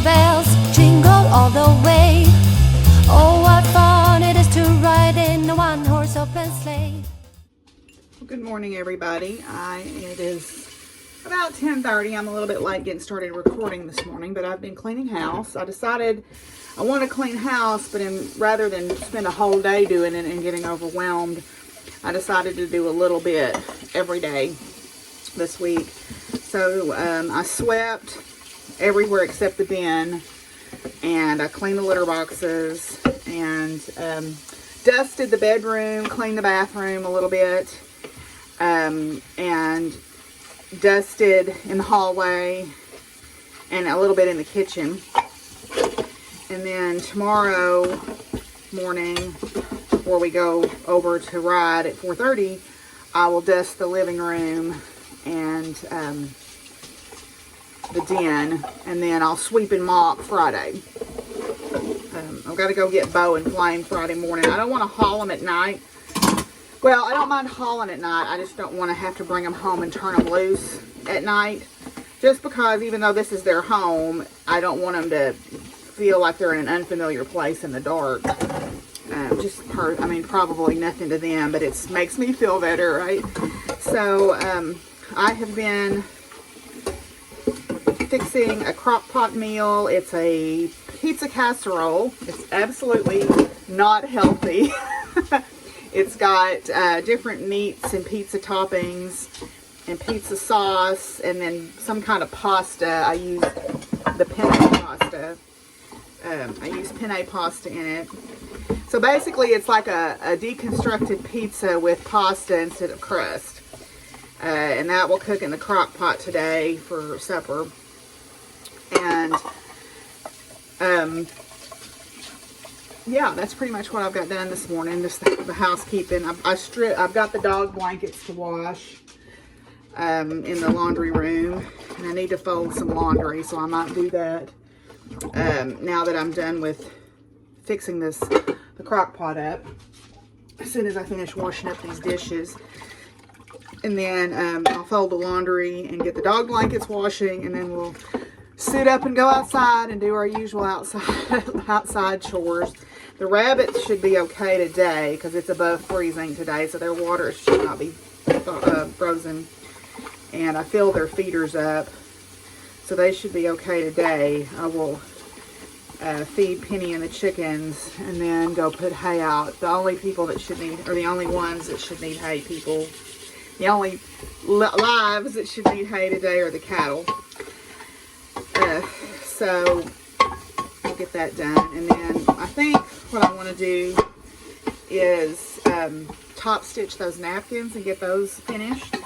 bells jingle all the way. Oh, what fun it is to ride in a one-horse open sleigh. Good morning, everybody. It is about 10:30. I'm a little bit late getting started recording this morning, but I've been cleaning house. I decided I want to clean house, but rather than spend a whole day doing it and getting overwhelmed, I decided to do a little bit every day this week. So I swept everywhere except the bin, and I cleaned the litter boxes, and dusted the bedroom, cleaned the bathroom a little bit, and dusted in the hallway and a little bit in the kitchen. And then tomorrow morning, before we go over to ride at 4:30, I will dust the living room and the den, and then I'll sweep and mop Friday. I've got to go get Bo and Flame Friday morning. I don't want to haul them at night. Well, I don't mind hauling at night. I just don't want to have to bring them home and turn them loose at night. Just because even though this is their home, I don't want them to feel like they're in an unfamiliar place in the dark. Probably nothing to them, but it makes me feel better, right? So, I have been fixing a crock pot meal. It's a pizza casserole. It's absolutely not healthy. It's got different meats and pizza toppings and pizza sauce, and then some kind of pasta. I use the penne pasta. I use penne pasta in it. So basically it's like a deconstructed pizza with pasta instead of crust. And that will cook in the crock pot today for supper. And yeah, that's pretty much what I've got done this morning. Just the housekeeping. I've got the dog blankets to wash in the laundry room, and I need to fold some laundry, so I might do that now that I'm done with fixing the crock pot up. As soon as I finish washing up these dishes, and then I'll fold the laundry and get the dog blankets washing, and then we'll suit up and go outside and do our usual outside chores. The rabbits should be okay today because it's above freezing today, so their water should not be frozen. And I filled their feeders up, so they should be okay today. I will feed Penny and the chickens and then go put hay out. The only people that should need, or the only ones that should need hay, the only lives that should need hay today are the cattle. So I'll get that done, and then I think what I want to do is top stitch those napkins and get those finished.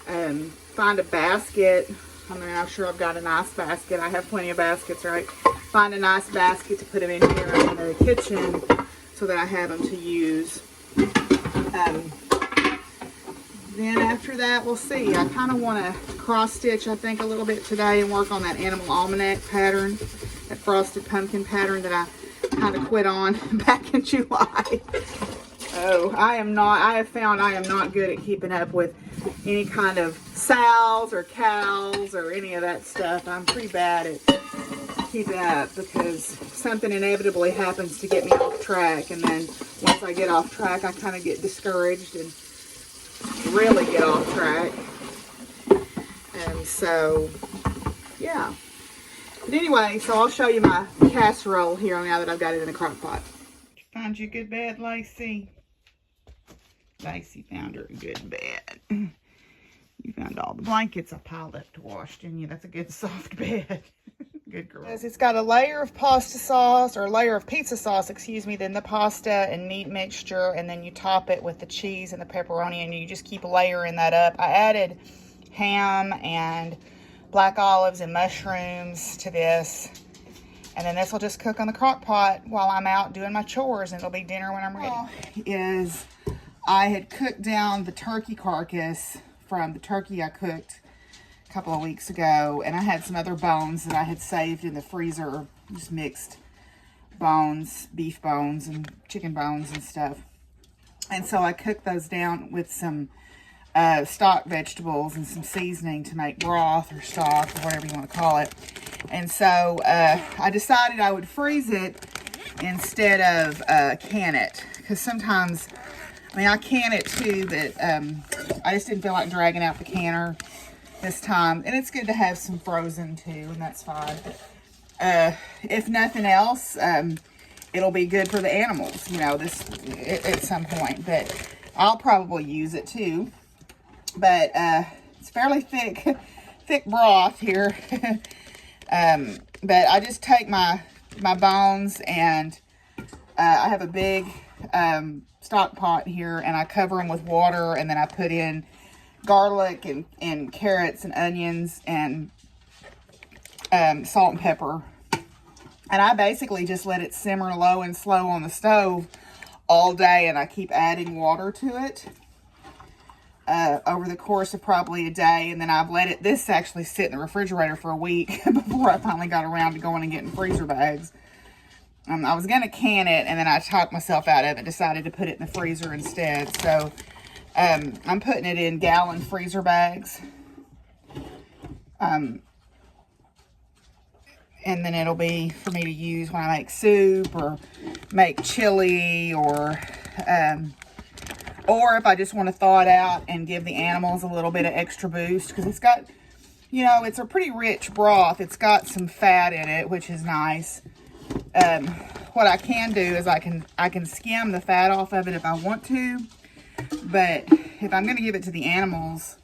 Find a basket. I'm sure I've got a nice basket. I have plenty of baskets, right? Find a nice basket to put them in here in the kitchen so that I have them to use. Then after that, we'll see. I kind of want to cross stitch, I think, a little bit today and work on that animal almanac pattern, that frosted pumpkin pattern that I kind of quit on back in July. Oh, I have found I am not good at keeping up with any kind of sows or cows or any of that stuff. I'm pretty bad at keeping up because something inevitably happens to get me off track, and then once I get off track, I kind of get discouraged and really get off track. And so, yeah. But anyway, so I'll show you my casserole here now that I've got it in the crock pot. Did you find your good bed, Lacey? Lacey found her good bed. You found all the blankets I piled up to wash, didn't you? That's a good soft bed. Good girl. It's got a layer of pasta sauce, or a layer of pizza sauce, excuse me, then the pasta and meat mixture, and then you top it with the cheese and the pepperoni, and you just keep layering that up. I added ham and black olives and mushrooms to this, and then this will just cook on the crock pot while I'm out doing my chores, and it'll be dinner when I'm ready. I had cooked down the turkey carcass from the turkey I cooked a couple of weeks ago, and I had some other bones that I had saved in the freezer, just mixed bones, beef bones and chicken bones and stuff. And so I cooked those down with some stock vegetables and some seasoning to make broth or stock or whatever you want to call it. And so I decided I would freeze it instead of can it, because sometimes, I mean, I can it too, but I just didn't feel like dragging out the canner this time. And it's good to have some frozen too, and that's fine. If nothing else, it'll be good for the animals, you know, this at some point. But I'll probably use it too. But it's fairly thick broth here. But I just take my bones, and I have a big stock pot here, and I cover them with water, and then I put in garlic and carrots and onions and salt and pepper. And I basically just let it simmer low and slow on the stove all day, and I keep adding water to it over the course of probably a day. And then I've let this actually sit in the refrigerator for a week before I finally got around to going and getting freezer bags. I was going to can it, and then I talked myself out of it, decided to put it in the freezer instead. So I'm putting it in gallon freezer bags. And then it'll be for me to use when I make soup or make chili, or if I just want to thaw it out and give the animals a little bit of extra boost, because it's got, you know, it's a pretty rich broth. It's got some fat in it, which is nice. What I can do is I can skim the fat off of it if I want to, but if I'm going to give it to the animals,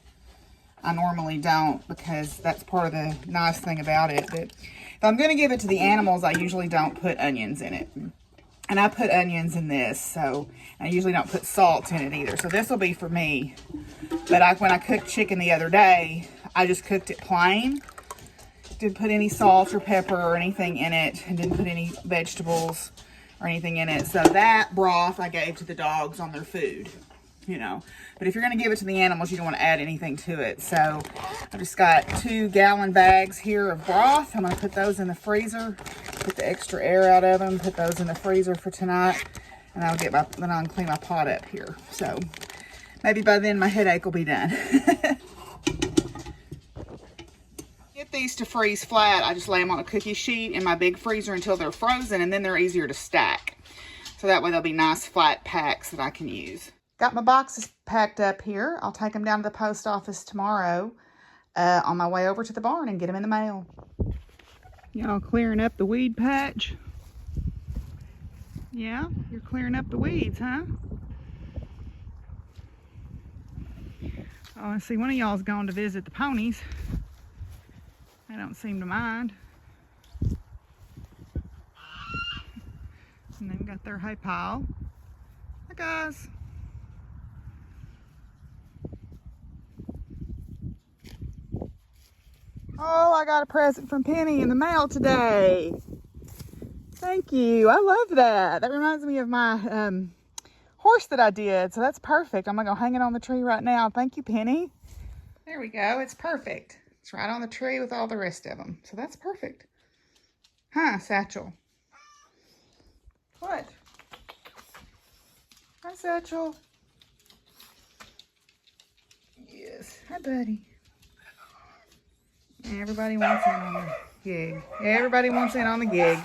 I normally don't, because that's part of the nice thing about it. But if I'm going to give it to the animals, I usually don't put onions in it. And I put onions in this, so I usually don't put salt in it either. So this will be for me. But when I cooked chicken the other day, I just cooked it plain. Didn't put any salt or pepper or anything in it, and didn't put any vegetables or anything in it. So that broth I gave to the dogs on their food, you know. But if you're going to give it to the animals, you don't want to add anything to it. So I've just got 2 gallon bags here of broth. I'm going to put those in the freezer, put the extra air out of them, put those in the freezer for tonight, and then I'll clean my pot up here. So maybe by then my headache will be done. Get these to freeze flat. I just lay them on a cookie sheet in my big freezer until they're frozen, and then they're easier to stack. So that way they'll be nice flat packs that I can use. Got my boxes packed up here. I'll take them down to the post office tomorrow on my way over to the barn and get them in the mail. Y'all clearing up the weed patch? Yeah, you're clearing up the weeds, huh? Oh, I see one of y'all's gone to visit the ponies. They don't seem to mind. And they've got their hay pile. Hi, guys. Oh, I got a present from Penny in the mail today. Thank you. I love that. That reminds me of my horse that I did. So that's perfect. I'm going to go hang it on the tree right now. Thank you, Penny. There we go. It's perfect. It's right on the tree with all the rest of them. So that's perfect. Huh, Satchel? What? Hi, Satchel. Yes. Hi, buddy. Everybody wants in on the gig. Everybody wants in on the gig.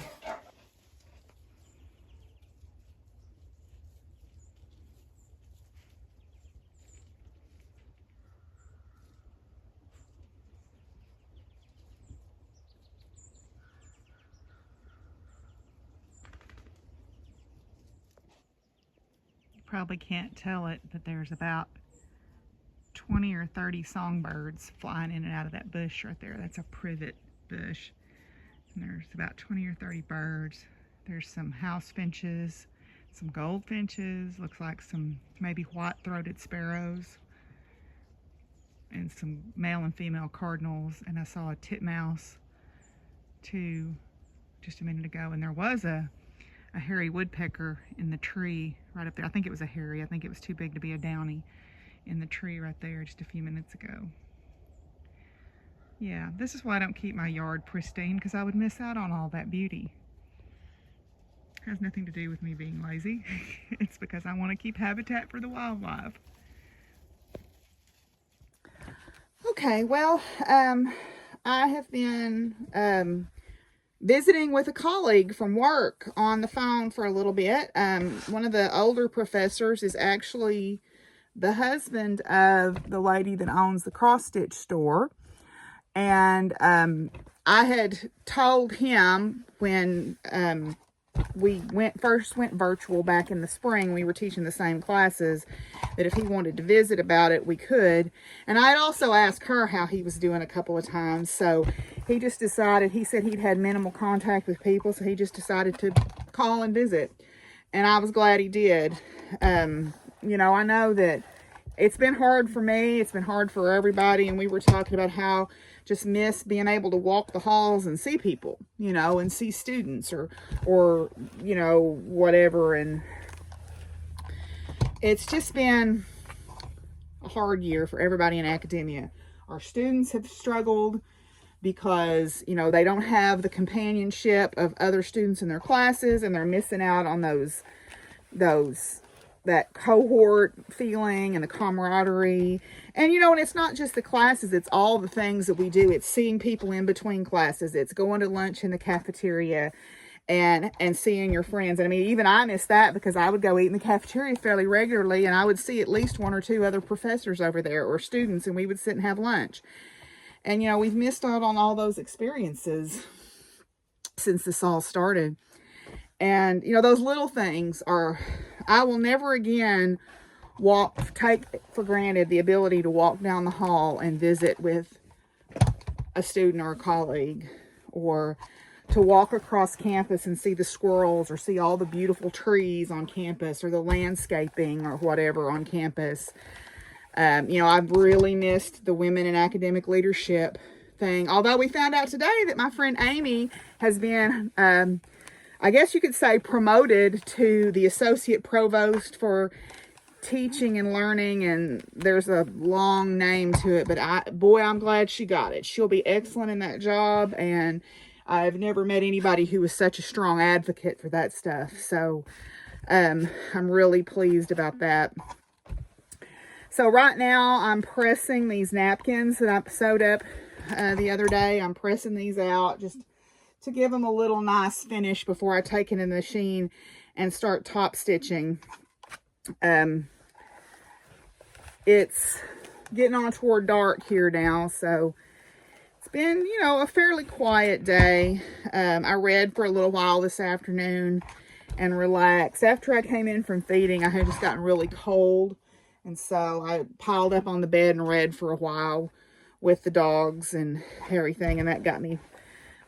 You probably can't tell it, but there's about 20 or 30 songbirds flying in and out of that bush right there. That's a privet bush. And there's about 20 or 30 birds. There's some house finches, some goldfinches, looks like some maybe white-throated sparrows, and some male and female cardinals. And I saw a titmouse too just a minute ago. And there was a hairy woodpecker in the tree right up there. I think it was a hairy. I think it was too big to be a downy. In the tree right there just a few minutes ago. Yeah, this is why I don't keep my yard pristine, because I would miss out on all that beauty. It has nothing to do with me being lazy. It's because I want to keep habitat for the wildlife. Okay, well, I have been visiting with a colleague from work on the phone for a little bit. One of the older professors is actually the husband of the lady that owns the cross-stitch store. And I had told him when we first went virtual back in the spring, we were teaching the same classes, that if he wanted to visit about it, we could. And I'd also asked her how he was doing a couple of times. So he just decided, he said he'd had minimal contact with people, so he just decided to call and visit. And I was glad he did. You know, I know that it's been hard for me. It's been hard for everybody. And we were talking about how just miss being able to walk the halls and see people, you know, and see students or, you know, whatever. And it's just been a hard year for everybody in academia. Our students have struggled because, you know, they don't have the companionship of other students in their classes, and they're missing out on that cohort feeling and the camaraderie. And, you know, and it's not just the classes, it's all the things that we do. It's seeing people in between classes. It's going to lunch in the cafeteria and seeing your friends. And I mean, even I miss that, because I would go eat in the cafeteria fairly regularly, and I would see at least one or two other professors over there or students, and we would sit and have lunch. And, you know, we've missed out on all those experiences since this all started. And, you know, those little things are, I will never again take for granted the ability to walk down the hall and visit with a student or a colleague, or to walk across campus and see the squirrels, or see all the beautiful trees on campus, or the landscaping or whatever on campus. You know, I've really missed the women in academic leadership thing. Although we found out today that my friend Amy has been, I guess you could say, promoted to the associate provost for teaching and learning, and there's a long name to it, but I'm glad she got it. She'll be excellent in that job, and I've never met anybody who was such a strong advocate for that stuff. So I'm really pleased about that. So right now I'm pressing these napkins that I sewed up the other day. I'm pressing these out just to give them a little nice finish before I take it in the machine and start top stitching. It's getting on toward dark here now, so it's been, you know, a fairly quiet day. I read for a little while this afternoon and relaxed. After I came in from feeding, I had just gotten really cold, and so I piled up on the bed and read for a while with the dogs and everything, and that got me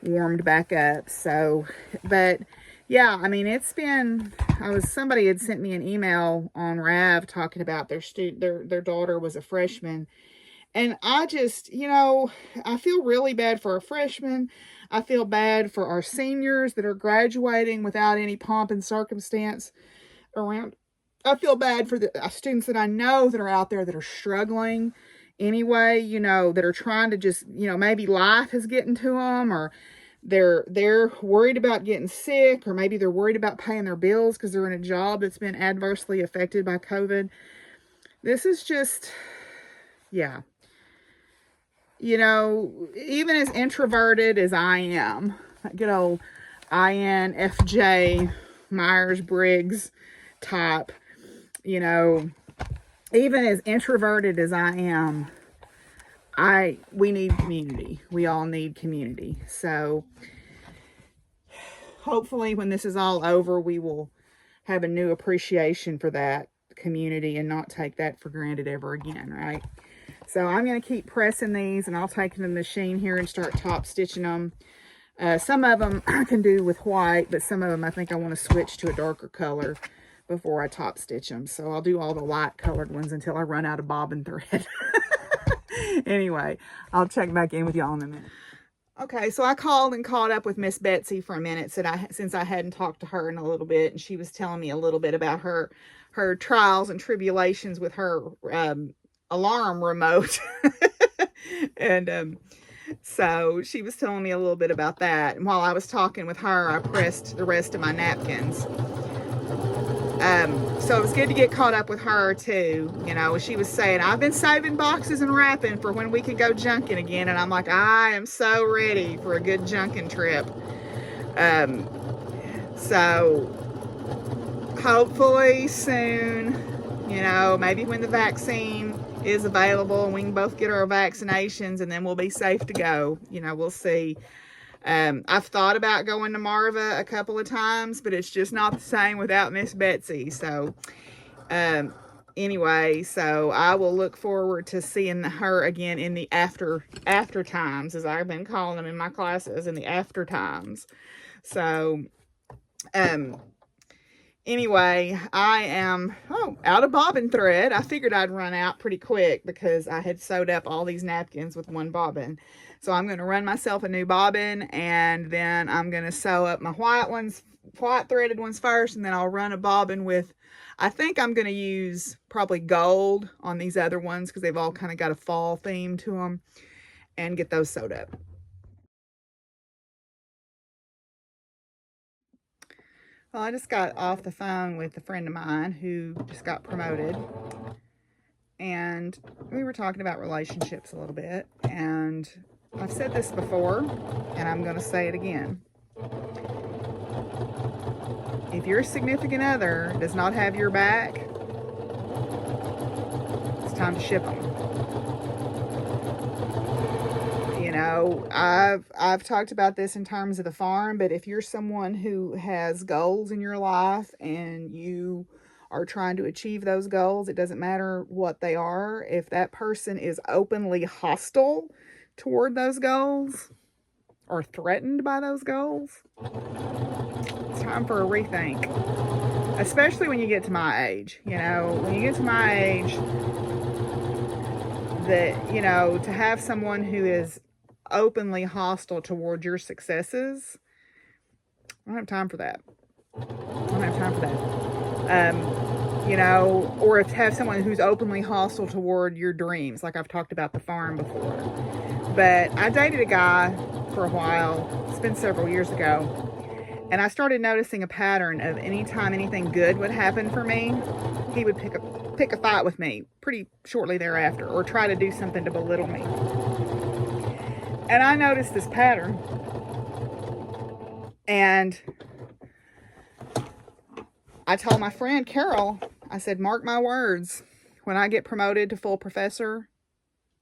warmed back up. So, but yeah, I mean, it's been, somebody had sent me an email on Rav talking about their daughter was a freshman. And I just, you know, I feel really bad for our freshmen. I feel bad for our seniors that are graduating without any pomp and circumstance around. I feel bad for the students that I know that are out there that are struggling anyway, you know, that are trying to just, you know, maybe life is getting to them, or they're worried about getting sick, or maybe they're worried about paying their bills because they're in a job that's been adversely affected by COVID. This is just, yeah. You know, even as introverted as I am, that good old INFJ Myers-Briggs type, you know, even as introverted as I am, we need community. We all need community. So hopefully when this is all over, we will have a new appreciation for that community and not take that for granted ever again, right? So I'm going to keep pressing these, and I'll take them to the machine here and start top stitching them. Some of them I can do with white, but some of them I think I want to switch to a darker color before I top stitch them. So I'll do all the light colored ones until I run out of bobbin thread. Anyway, I'll check back in with y'all in a minute. Okay, so I called and caught up with Miss Betsy for a minute since I hadn't talked to her in a little bit, and she was telling me a little bit about her trials and tribulations with her alarm remote. And so she was telling me a little bit about that. And while I was talking with her, I pressed the rest of my napkins. So it was good to get caught up with her too. You know, she was saying, I've been saving boxes and wrapping for when we can go junking again. And I'm like, I am so ready for a good junking trip. So hopefully soon, you know, maybe when the vaccine is available and we can both get our vaccinations, and then we'll be safe to go. You know, we'll see. I've thought about going to Marva a couple of times, but it's just not the same without Miss Betsy. So, anyway, so I will look forward to seeing her again in the after times, as I've been calling them in my classes, in the after times. So, anyway, I am out of bobbin thread. I figured I'd run out pretty quick because I had sewed up all these napkins with one bobbin. So I'm going to run myself a new bobbin, and then I'm going to sew up my white threaded ones first, and then I'll run a bobbin with, I think I'm going to use probably gold on these other ones because they've all kind of got a fall theme to them, and get those sewed up. Well, I just got off the phone with a friend of mine who just got promoted, and we were talking about relationships a little bit, and I've said this before, and I'm going to say it again. If your significant other does not have your back, it's time to ship them. You know, I've talked about this in terms of the farm, but if you're someone who has goals in your life and you are trying to achieve those goals, it doesn't matter what they are. If that person is openly hostile toward those goals or threatened by those goals, it's time for a rethink. Especially when you get to my age. You know, when you get to my age, that, you know, to have someone who is openly hostile toward your successes, I don't have time for that. I don't have time for that. You know, or to have someone who's openly hostile toward your dreams, like I've talked about the farm before. But I dated a guy for a while, it's been several years ago, and I started noticing a pattern of anytime anything good would happen for me, he would pick a fight with me pretty shortly thereafter, or try to do something to belittle me. And I noticed this pattern, and I told my friend Carol, I said, mark my words, when I get promoted to full professor,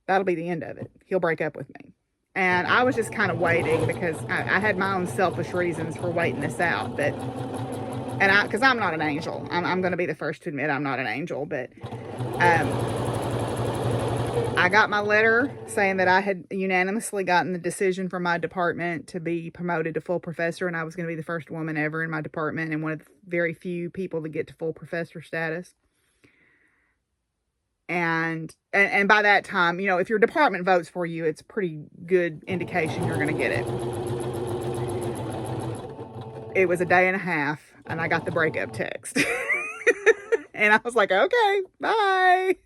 that'll be the end of it. He'll break up with me. And I was just kind of waiting because I had my own selfish reasons for waiting this out. But, because I'm not an angel. I'm going to be the first to admit I'm not an angel. But I got my letter saying that I had unanimously gotten the decision from my department to be promoted to full professor. And I was going to be the first woman ever in my department and one of the very few people to get to full professor status. And by that time, you know, if your department votes for you, it's a pretty good indication you're going to get it. It was a day and a half, and I got the breakup text. And I was like, okay, bye.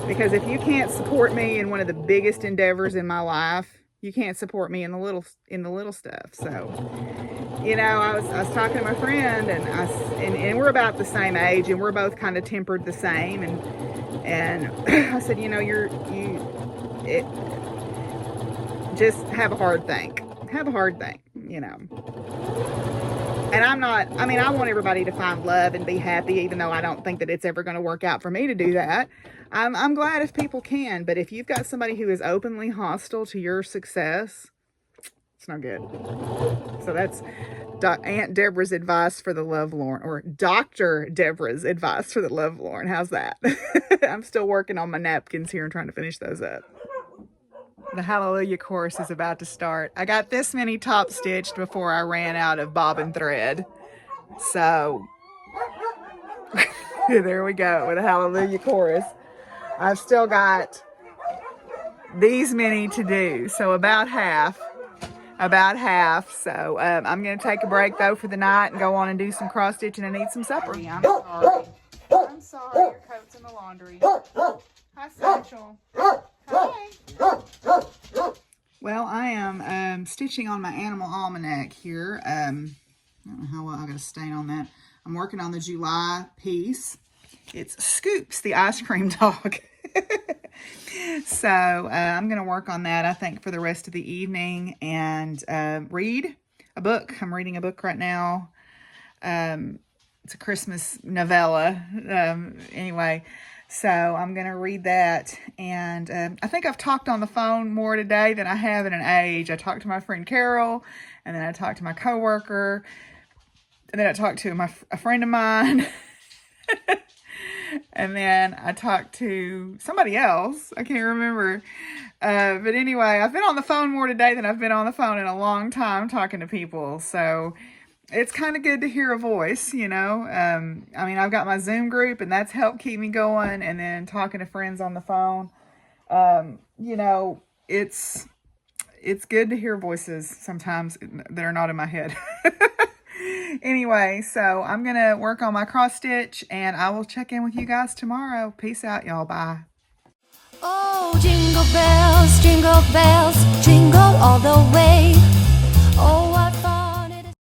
Because if you can't support me in one of the biggest endeavors in my life, you can't support me in the little stuff. So, you know, I was talking to my friend, and we're about the same age, and we're both kind of tempered the same, and I said, you know, just have a hard think, you know. And I want everybody to find love and be happy, even though I don't think that it's ever going to work out for me to do that. I'm glad if people can, but if you've got somebody who is openly hostile to your success, it's not good. So that's Aunt Deborah's advice for the lovelorn, or Dr. Deborah's advice for the lovelorn. How's that? I'm still working on my napkins here and trying to finish those up. The Hallelujah chorus is about to start. I got this many top stitched before I ran out of bobbin thread. So there we go with the Hallelujah chorus. I've still got these many to do. So about half. So I'm going to take a break though for the night and go on and do some cross stitching and eat some supper. I'm sorry. Your coat's in the laundry. Hi, Satchel. Hi. Well, I am stitching on my animal almanac here. I don't know how well I got a stain on that. I'm working on the July piece. It's Scoops, the ice cream dog. So I'm going to work on that, I think, for the rest of the evening and read a book. I'm reading a book right now. It's a Christmas novella. Anyway, so I'm going to read that. And I think I've talked on the phone more today than I have in an age. I talked to my friend Carol, and then I talked to my coworker, and then I talked to a friend of mine. And then I talked to somebody else. I can't remember. But anyway, I've been on the phone more today than I've been on the phone in a long time talking to people. So it's kind of good to hear a voice, you know. I mean, I've got my Zoom group, and that's helped keep me going. And then talking to friends on the phone. You know, it's good to hear voices sometimes that are not in my head. Anyway, so I'm going to work on my cross stitch, and I will check in with you guys tomorrow. Peace out, y'all. Bye. Oh, jingle bells,